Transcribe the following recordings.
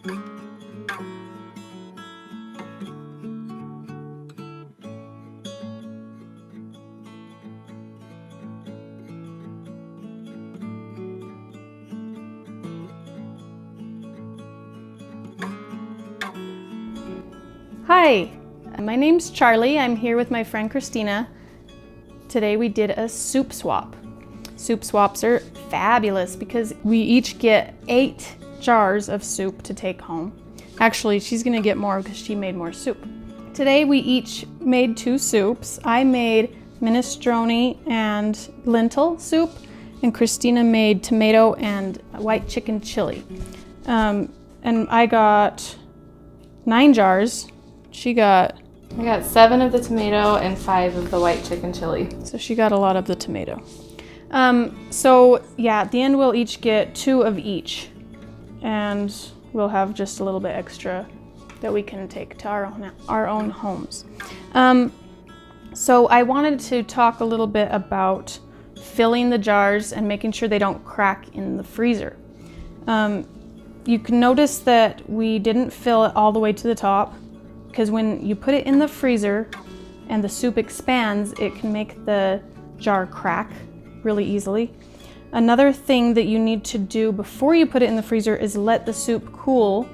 Hi, my name's Charlie. I'm here with my friend Christina. Today we did a soup swap. Soup swaps are fabulous because we each get 8 jars of soup to take home. Actually, she's gonna get more because she made more soup. Today we each made 2 soups. I made minestrone and lentil soup, and Christina made tomato and white chicken chili. And I got 9 jars. I got 7 of the tomato and 5 of the white chicken chili. So she got a lot of the tomato. So yeah, at the end we'll each get 2 of each, and we'll have just a little bit extra that we can take to our own homes. So I wanted to talk a little bit about filling the jars and making sure they don't crack in the freezer. You can notice that we didn't fill it all the way to the top, because when you put it in the freezer and the soup expands, it can make the jar crack really easily. Another thing that you need to do before you put it in the freezer is let the soup cool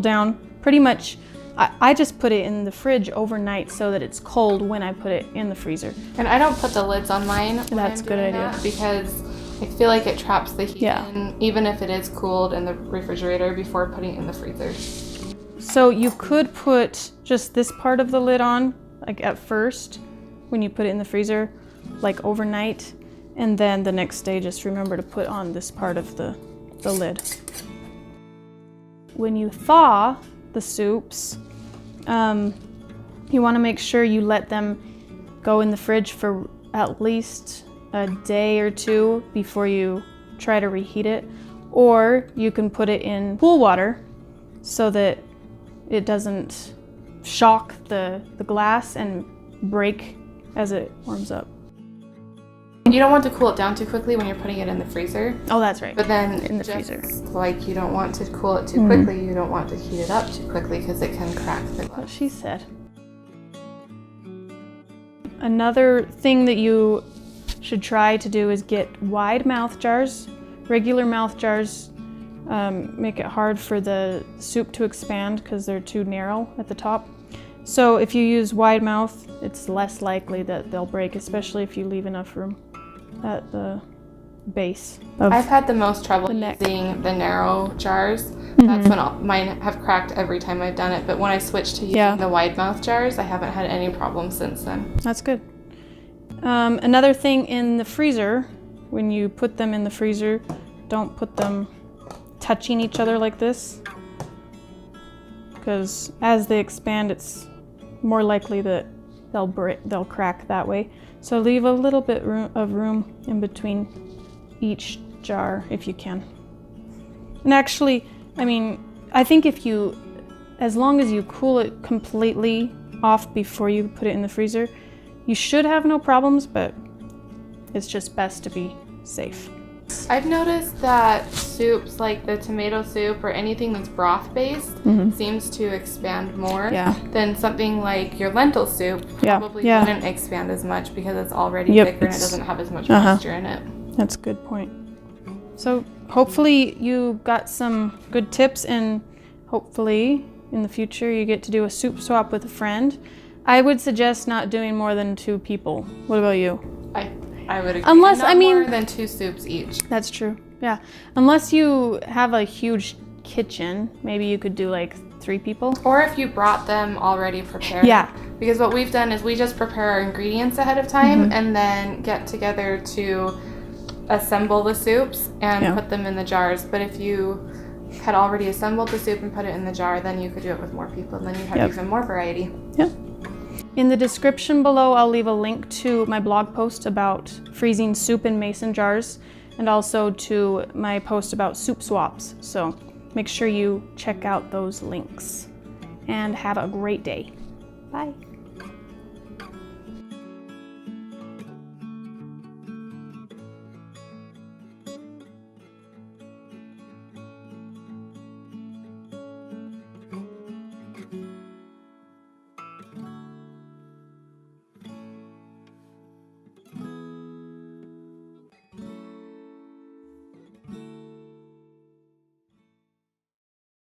down. Pretty much, I just put it in the fridge overnight so that it's cold when I put it in the freezer. And I don't put the lids on mine. That's a good idea. Because I feel like it traps the heat in, even if it is cooled in the refrigerator before putting it in the freezer. So you could put just this part of the lid on, like at first, when you put it in the freezer, like overnight, and then the next day just remember to put on this part of the lid. When you thaw the soups, you want to make sure you let them go in the fridge for at least a day or 2 before you try to reheat it, or you can put it in pool water so that it doesn't shock the glass and break as it warms up. You don't want to cool it down too quickly when you're putting it in the freezer. Oh, that's right. But then in the freezer. Like you don't want to cool it too quickly, you don't want to heat it up too quickly because it can crack the glass. What she said. Another thing that you should try to do is get wide mouth jars. Regular mouth jars make it hard for the soup to expand because they're too narrow at the top. So if you use wide mouth, it's less likely that they'll break, especially if you leave enough room at the base. I've had the most trouble using the narrow jars. That's when mine have cracked every time I've done it. But when I switched to using the wide mouth jars, I haven't had any problems since then. That's good. Another thing in the freezer, when you put them in the freezer, don't put them touching each other like this, because as they expand, it's more likely that they'll crack that way. So leave a little bit of room in between each jar if you can. And actually, I mean, I think as long as you cool it completely off before you put it in the freezer, you should have no problems, but it's just best to be safe. I've noticed that soups like the tomato soup or anything that's broth based seems to expand more than something like your lentil soup probably wouldn't expand as much because it's already thicker and it doesn't have as much moisture in it. That's a good point. So hopefully you got some good tips, and hopefully in the future you get to do a soup swap with a friend. I would suggest not doing more than 2 people. What about you? I would agree. Unless, not more than 2 soups each. That's true. Yeah. Unless you have a huge kitchen, maybe you could do like 3 people. Or if you brought them already prepared. Yeah. Because what we've done is we just prepare our ingredients ahead of time and then get together to assemble the soups and put them in the jars. But if you had already assembled the soup and put it in the jar, then you could do it with more people, and then you have even more variety. Yep. In the description below, I'll leave a link to my blog post about freezing soup in mason jars, and also to my post about soup swaps. So make sure you check out those links, and have a great day. Bye.